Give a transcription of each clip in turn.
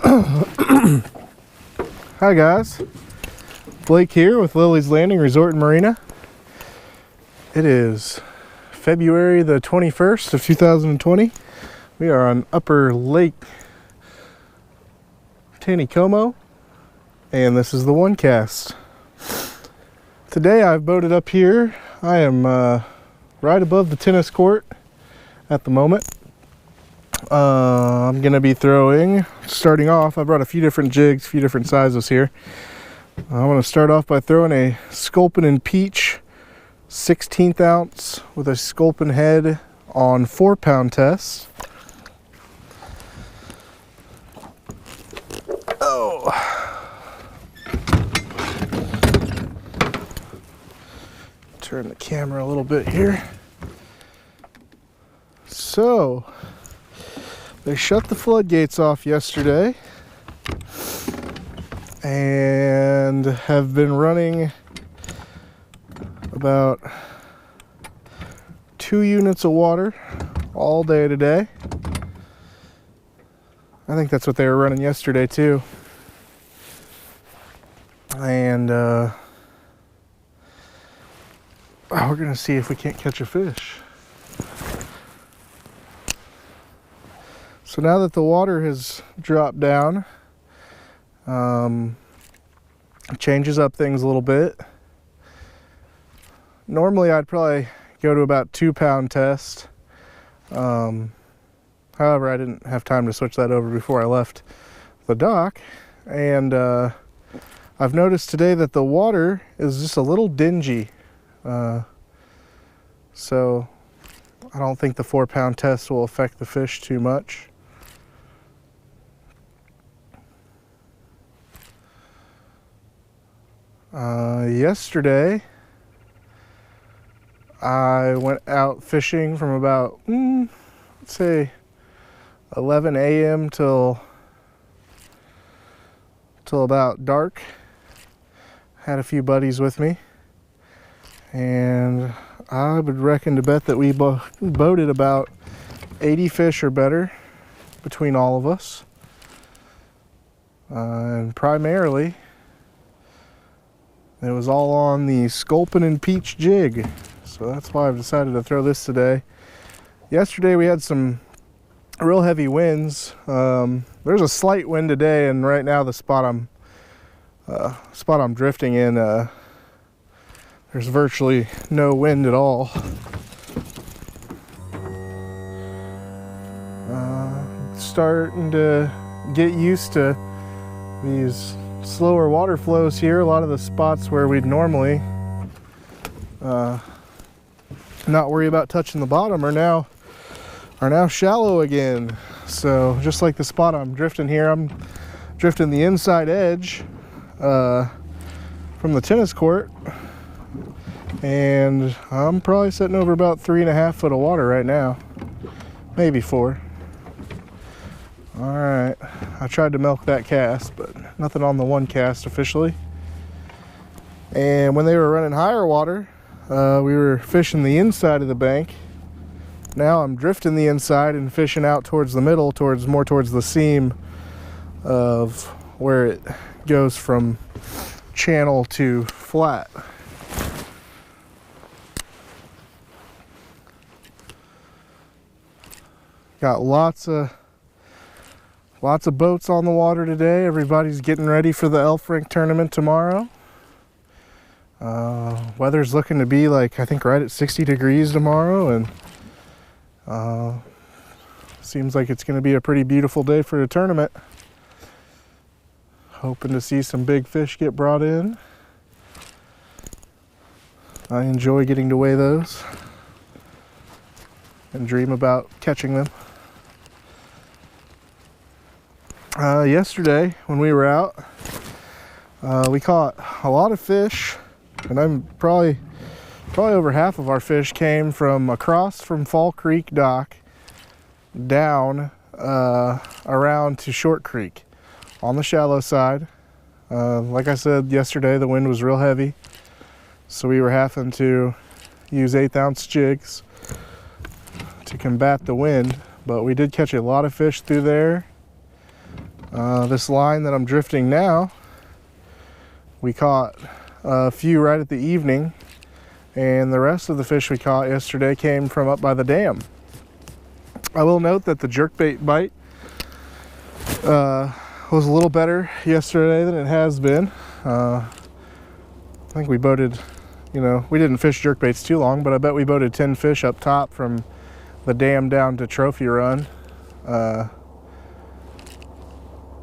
Hi guys, Blake here with Lilley's Landing Resort and Marina. It is February the 21st of 2020. We are on Upper Lake Taneycomo, and this is the One Cast. Today I've boated up here. I am right above the tennis court at the moment. I'm gonna be throwing, starting off, I brought a few different jigs, a few different sizes here. I'm gonna start off by throwing a Sculpin and Peach 16th ounce with a Sculpin head on 4-pound test. Oh. Turn the camera a little bit here. So, they shut the floodgates off yesterday and have been running about 2 units of water all day today. I think that's what they were running yesterday too. And we're gonna see if we can't catch a fish. So now that the water has dropped down, it changes up things a little bit. Normally I'd probably go to about 2-pound test. However, I didn't have time to switch that over before I left the dock. And I've noticed today that the water is just a little dingy. So I don't think the 4-pound test will affect the fish too much. Yesterday I went out fishing from about let's say 11 a.m. till about dark. Had a few buddies with me, and I would reckon to bet that we boated about 80 fish or better between all of us, and primarily it was all on the Sculpin and Peach jig, so that's why I've decided to throw this today. Yesterday we had some real heavy winds. There's a slight wind today, and right now the spot I'm drifting in, there's virtually no wind at all. Starting to get used to these slower water flows here. A lot of the spots where we'd normally not worry about touching the bottom are now shallow again. So just like the spot I'm drifting here, I'm drifting the inside edge from the tennis court, and I'm probably sitting over about 3.5 foot of water right now, maybe 4. All right, I tried to milk that cast, but nothing on the One Cast officially. And when they were running higher water, we were fishing the inside of the bank. Now I'm drifting the inside and fishing out towards the middle, more towards the seam of where it goes from channel to flat. Got lots of boats on the water today. Everybody's getting ready for the Elf Rink tournament tomorrow. Weather's looking to be like, I think, right at 60 degrees tomorrow, and seems like it's going to be a pretty beautiful day for the tournament. Hoping to see some big fish get brought in. I enjoy getting to weigh those and dream about catching them. Yesterday when we were out, we caught a lot of fish, and I'm probably over half of our fish came from across from Fall Creek Dock down around to Short Creek on the shallow side. Like I said yesterday, the wind was real heavy, so we were having to use 1/8 ounce jigs to combat the wind, but we did catch a lot of fish through there. This line that I'm drifting now, we caught a few right at the evening, and the rest of the fish we caught yesterday came from up by the dam. I will note that the jerkbait bite was a little better yesterday than it has been. I think we boated, we didn't fish jerkbaits too long, but I bet we boated 10 fish up top from the dam down to Trophy Run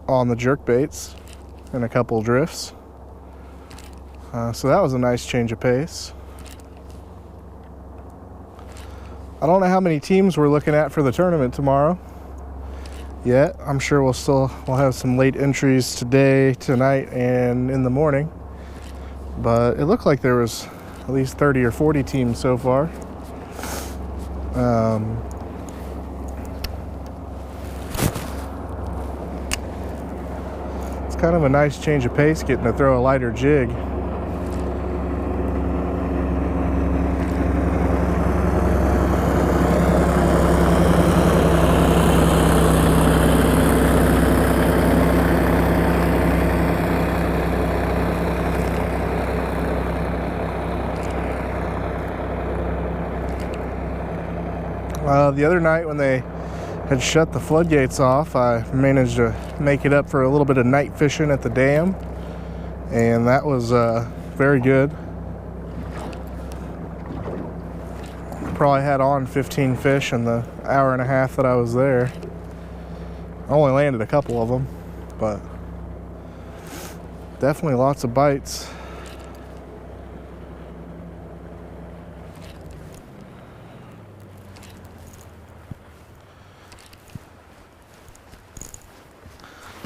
on the jerkbaits and a couple drifts. So that was a nice change of pace. I don't know how many teams we're looking at for the tournament tomorrow yet. I'm sure we'll have some late entries today, tonight, and in the morning. But it looked like there was at least 30 or 40 teams so far. It's kind of a nice change of pace getting to throw a lighter jig. The other night when they had shut the floodgates off, I managed to make it up for a little bit of night fishing at the dam, and that was very good. Probably had on 15 fish in the hour and a half that I was there. I only landed a couple of them, but definitely lots of bites.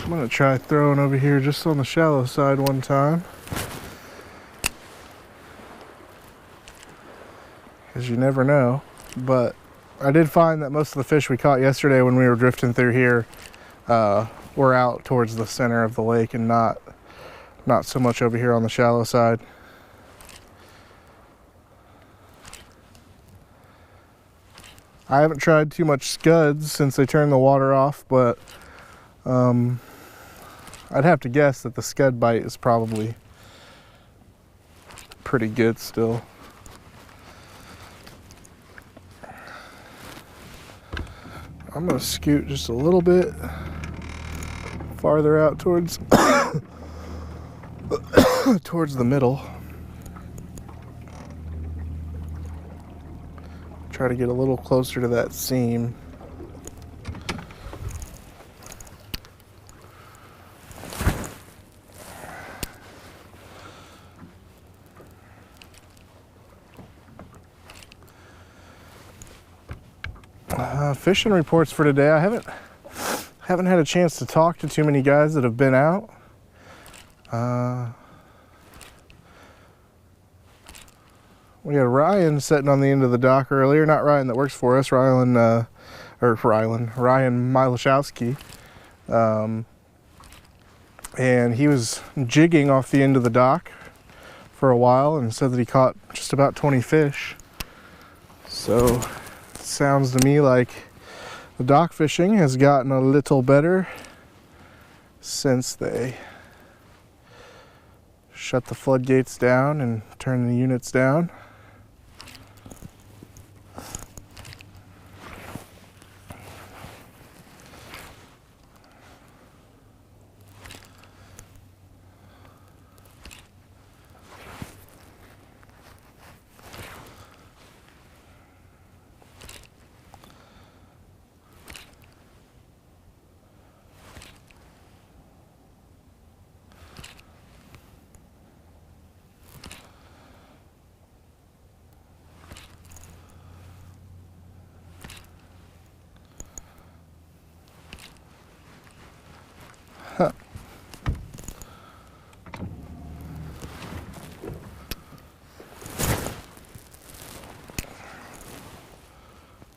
I'm gonna try throwing over here just on the shallow side one time, because you never know. But I did find that most of the fish we caught yesterday when we were drifting through here were out towards the center of the lake and not so much over here on the shallow side. I haven't tried too much scuds since they turned the water off, but I'd have to guess that the scud bite is probably pretty good still. I'm gonna scoot just a little bit farther out towards towards the middle. Try to get a little closer to that seam. Fishing reports for today. I haven't had a chance to talk to too many guys that have been out. We had Ryan sitting on the end of the dock earlier. Not Ryan that works for us, Ryan Milashowski. And he was jigging off the end of the dock for a while and said that he caught just about 20 fish. So it sounds to me like the dock fishing has gotten a little better since they shut the floodgates down and turned the units down.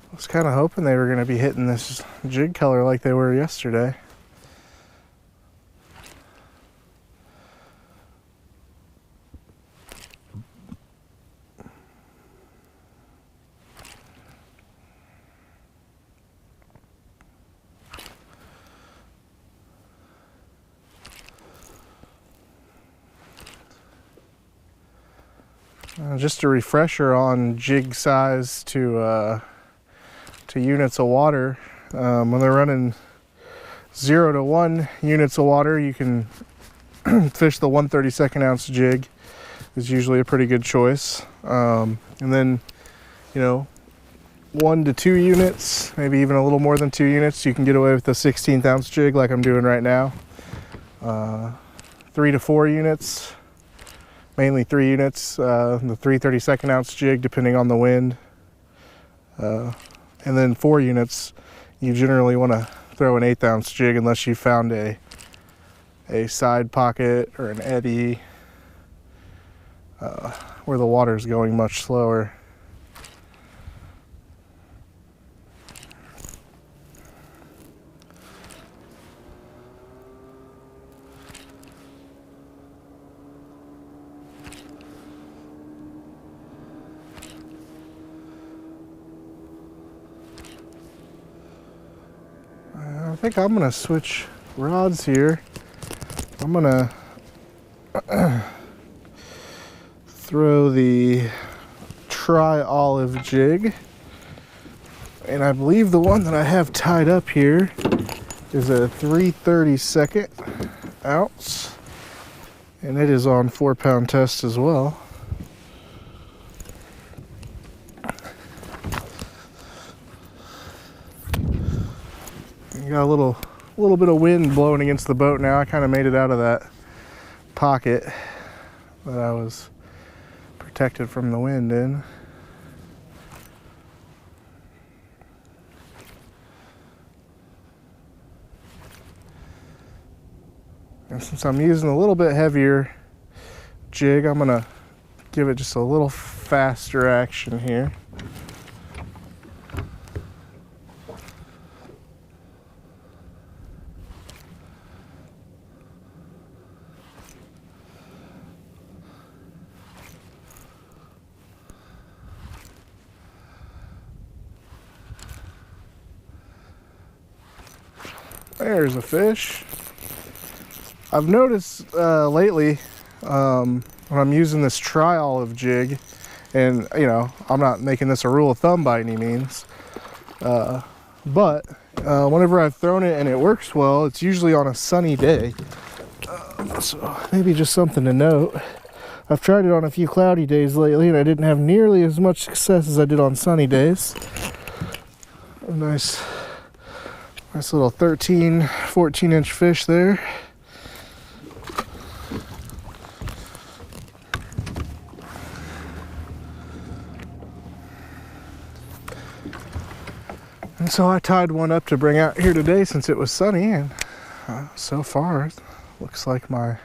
I was kind of hoping they were going to be hitting this jig color like they were yesterday. Just a refresher on jig size to units of water. When they're running 0 to 1 units of water, you can fish the 1/32 ounce jig. Is usually a pretty good choice. And then, 1 to 2 units, maybe even a little more than 2 units, you can get away with the 16th ounce jig like I'm doing right now. 3 to 4 units, mainly 3 units, the 3/32 ounce jig depending on the wind. And then 4 units, you generally want to throw an 1/8 ounce jig unless you found a side pocket or an eddy where the water is going much slower. I think I'm gonna switch rods here. I'm gonna throw the tri-olive jig, and I believe the one that I have tied up here is a 3/32 ounce, and it is on 4-pound test as well. You got a little bit of wind blowing against the boat now. I kind of made it out of that pocket that I was protected from the wind in. And since I'm using a little bit heavier jig, I'm gonna give it just a little faster action here. There's a fish. I've noticed lately when I'm using this tri-olive jig, and I'm not making this a rule of thumb by any means, but whenever I've thrown it and it works well, it's usually on a sunny day. So maybe just something to note. I've tried it on a few cloudy days lately and I didn't have nearly as much success as I did on sunny days. A nice little 13, 14-inch fish there. And so I tied one up to bring out here today since it was sunny, and so far it looks like my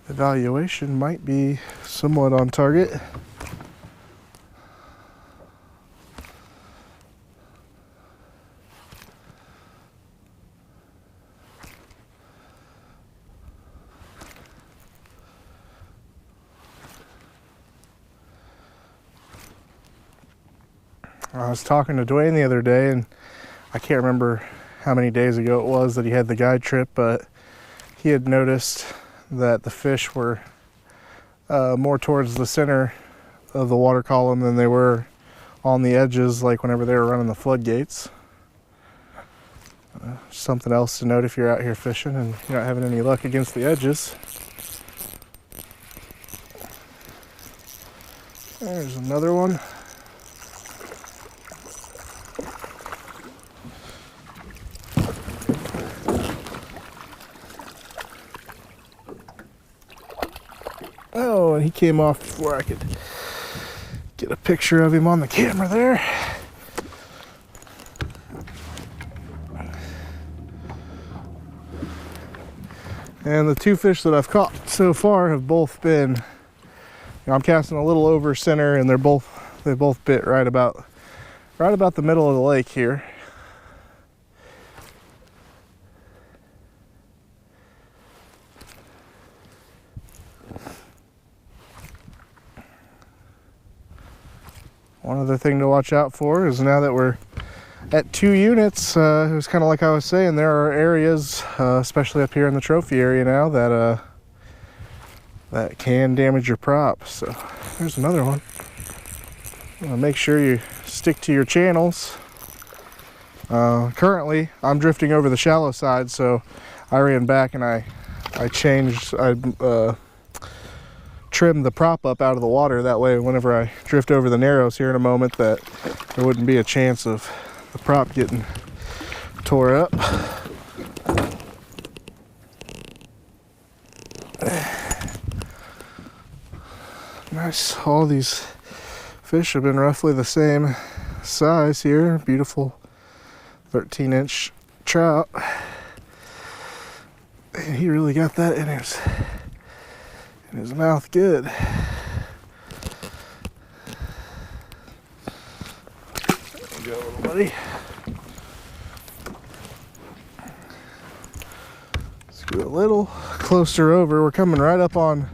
evaluation might be somewhat on target. I was talking to Dwayne the other day, and I can't remember how many days ago it was that he had the guide trip, but he had noticed that the fish were more towards the center of the water column than they were on the edges, like whenever they were running the floodgates. Something else to note if you're out here fishing and you're not having any luck against the edges. There's another one. Oh, and he came off before I could get a picture of him on the camera there. And the two fish that I've caught so far have both been, I'm casting a little over center, and they both bit right about the middle of the lake here. One other thing to watch out for is now that we're at 2 units, it was kind of like I was saying, there are areas, especially up here in the trophy area now, that that can damage your prop. So there's another one. Make sure you stick to your channels. Currently I'm drifting over the shallow side, so I ran back and I trimmed the prop up out of the water. That way whenever I drift over the narrows here in a moment, that there wouldn't be a chance of the prop getting tore up. Nice. All these fish have been roughly the same size here. Beautiful 13-inch trout. And he really got that in his mouth good. There you go, little buddy. Let's go a little closer over. We're coming right up on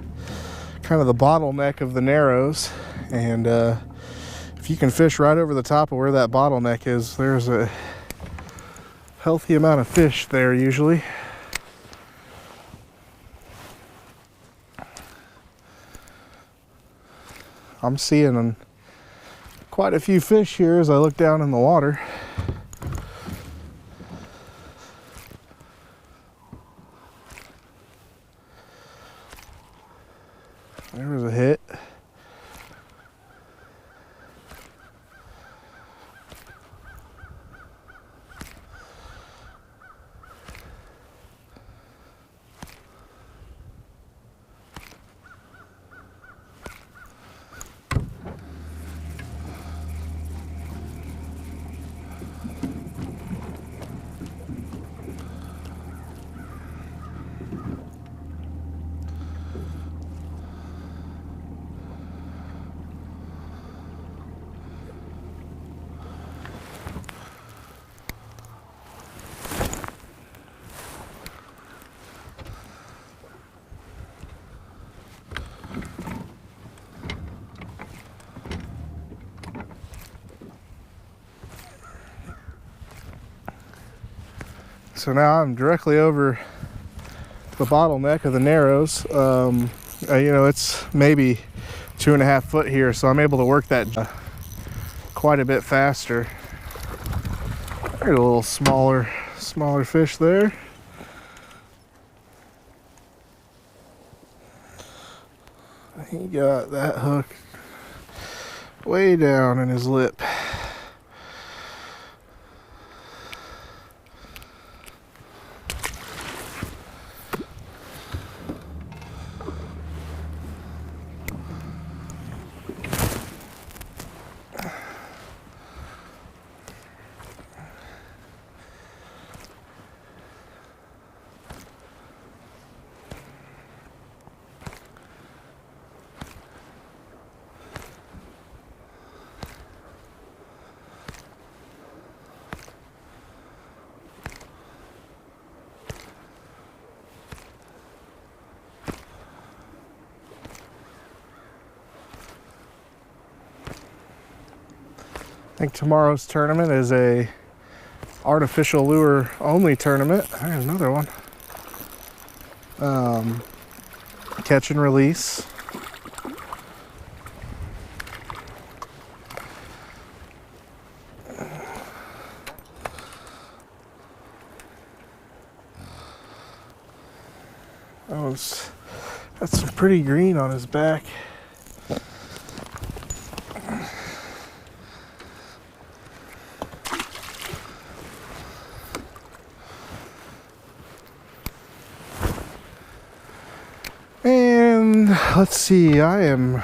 kind of the bottleneck of the narrows, and if you can fish right over the top of where that bottleneck is, there's a healthy amount of fish there usually. I'm seeing quite a few fish here as I look down in the water. There was a hit. So now I'm directly over the bottleneck of the narrows. You know, it's maybe 2.5 foot here, so I'm able to work that quite a bit faster. There's a little smaller fish there. He got that hook way down in his lip. I think tomorrow's tournament is a artificial lure only tournament. There's another one. Catch and release. Oh, that's some pretty green on his back. And let's see, I am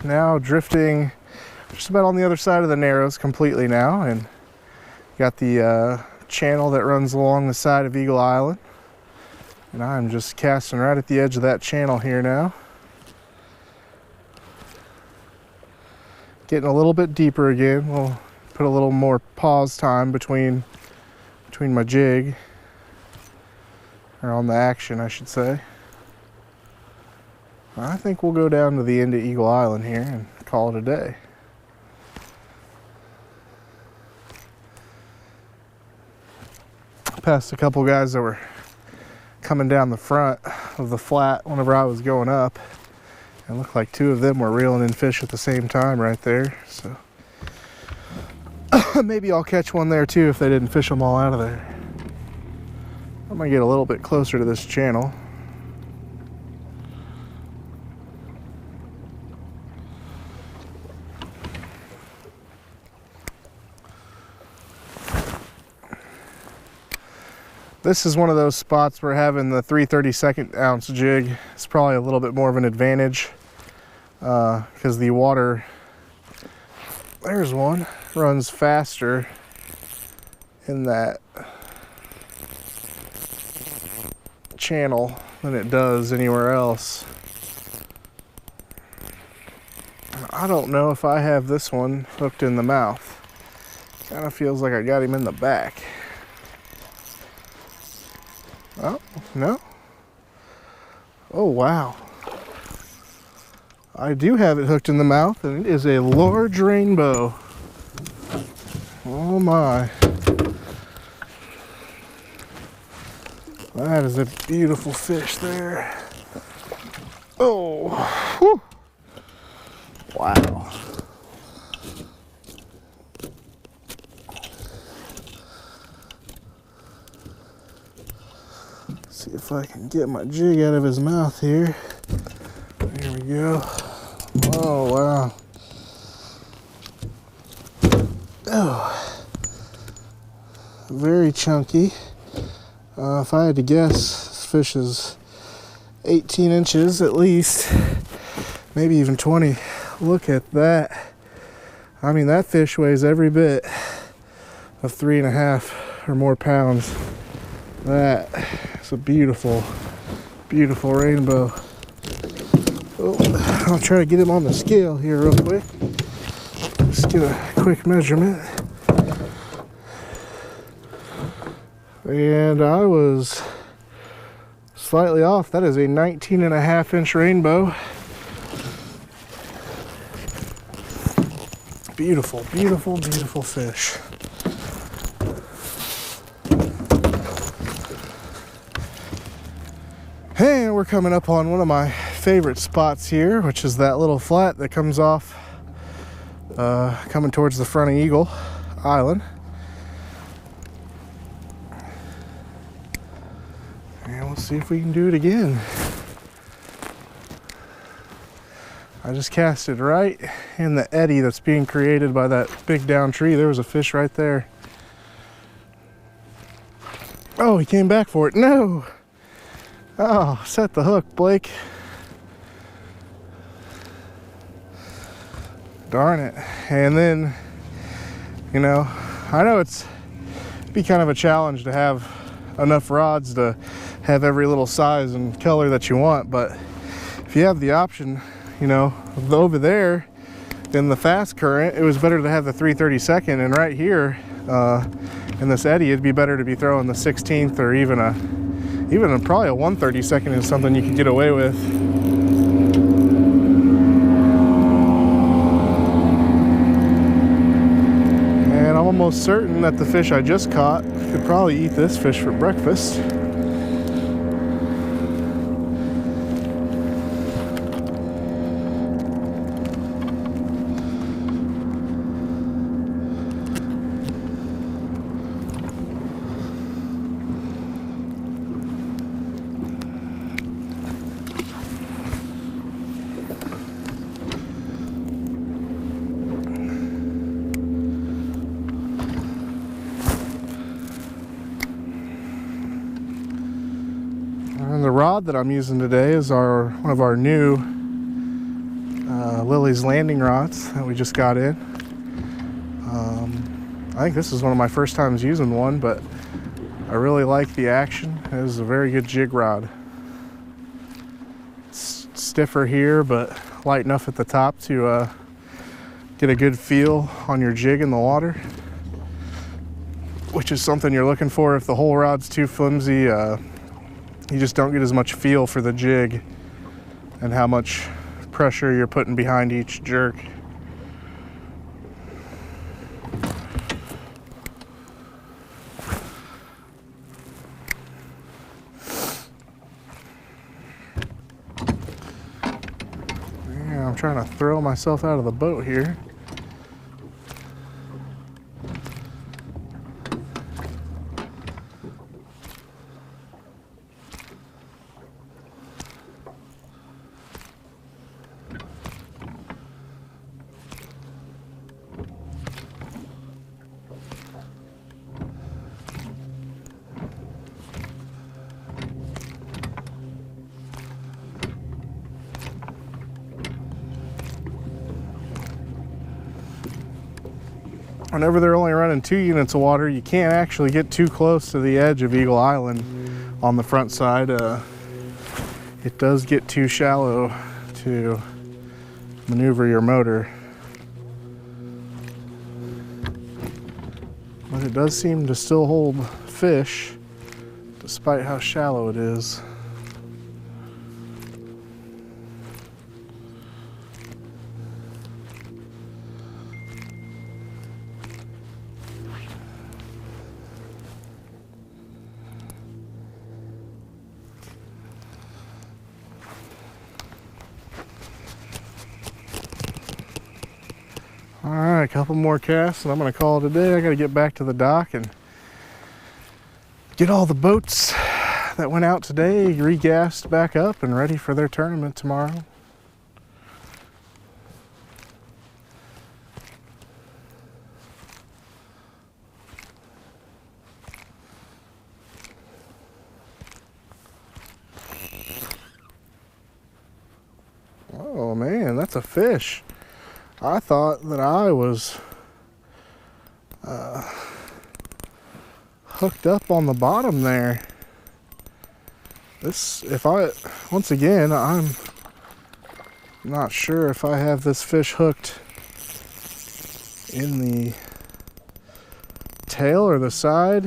now drifting just about on the other side of the narrows completely now, and got the channel that runs along the side of Eagle Island, and I'm just casting right at the edge of that channel here now. Getting a little bit deeper again. We'll put a little more pause time between my jig, or on the action I should say. I think we'll go down to the end of Eagle Island here and call it a day. Passed a couple guys that were coming down the front of the flat whenever I was going up. It looked like two of them were reeling in fish at the same time right there. So maybe I'll catch one there too if they didn't fish them all out of there. I'm gonna get a little bit closer to this channel. This is one of those spots where having the 3/32 ounce jig is probably a little bit more of an advantage because the water, there's one, runs faster in that channel than it does anywhere else. I don't know if I have this one hooked in the mouth. Kind of feels like I got him in the back. Oh, no. Oh, wow. I do have it hooked in the mouth, and it is a large rainbow. Oh my. That is a beautiful fish there. Oh, whew. Wow. See if I can get my jig out of his mouth here. There we go. Oh, wow. Oh, very chunky. If I had to guess, this fish is 18 inches at least, maybe even 20. Look at that. I mean, that fish weighs every bit of 3.5 or more pounds. That is a beautiful, beautiful rainbow. Oh, I'll try to get him on the scale here real quick. Just get a quick measurement. And I was slightly off. That is a 19.5 inch rainbow. Beautiful, beautiful, beautiful fish. And we're coming up on one of my favorite spots here, which is that little flat that comes off coming towards the front of Eagle Island. And we'll see if we can do it again. I just casted right in the eddy that's being created by that big down tree. There was a fish right there. Oh, he came back for it. No! Oh, set the hook, Blake. Darn it. And then, you know, I know it'd be kind of a challenge to have enough rods to have every little size and color that you want, but if you have the option, you know, over there in the fast current, it was better to have the 3/32, and right here in this eddy, it'd be better to be throwing the 16th or even probably a 1/32 is something you could get away with. And I'm almost certain that the fish I just caught could probably eat this fish for breakfast. And the rod that I'm using today is one of our new Lilleys landing rods that we just got in. I think this is one of my first times using one, but I really like the action. It is a very good jig rod. It's stiffer here, but light enough at the top to get a good feel on your jig in the water, which is something you're looking for. If the whole rod's too flimsy, you just don't get as much feel for the jig and how much pressure you're putting behind each jerk. trying to throw myself out of the boat here. Whenever they're only running 2 units of water, you can't actually get too close to the edge of Eagle Island on the front side. It does get too shallow to maneuver your motor. But it does seem to still hold fish, despite how shallow it is. All right, a couple more casts and I'm gonna call it a day. I gotta get back to the dock and get all the boats that went out today regassed back up and ready for their tournament tomorrow. Oh man, that's a fish. I thought that I was hooked up on the bottom there. Once again, I'm not sure if I have this fish hooked in the tail or the side,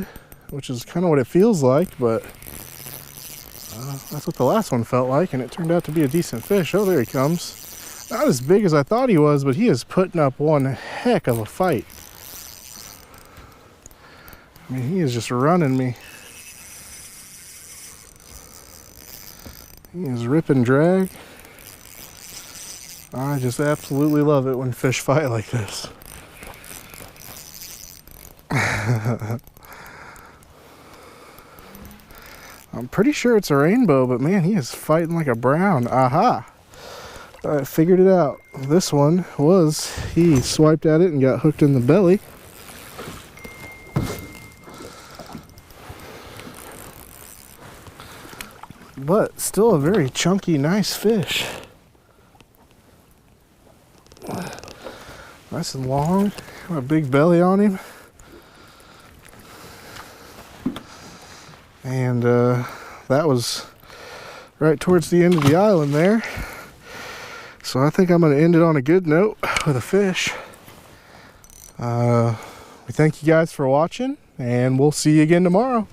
which is kind of what it feels like, but that's what the last one felt like, and it turned out to be a decent fish. Oh, there he comes. Not as big as I thought he was, but he is putting up one heck of a fight. I mean, he is just running me. He is rip and drag. I just absolutely love it when fish fight like this. I'm pretty sure it's a rainbow, but man, he is fighting like a brown. Aha! I figured it out. This one was, he swiped at it and got hooked in the belly. But still a very chunky, nice fish. Nice and long. Got a big belly on him. And that was right towards the end of the island there. So I think I'm going to end it on a good note with a fish. We thank you guys for watching, and we'll see you again tomorrow.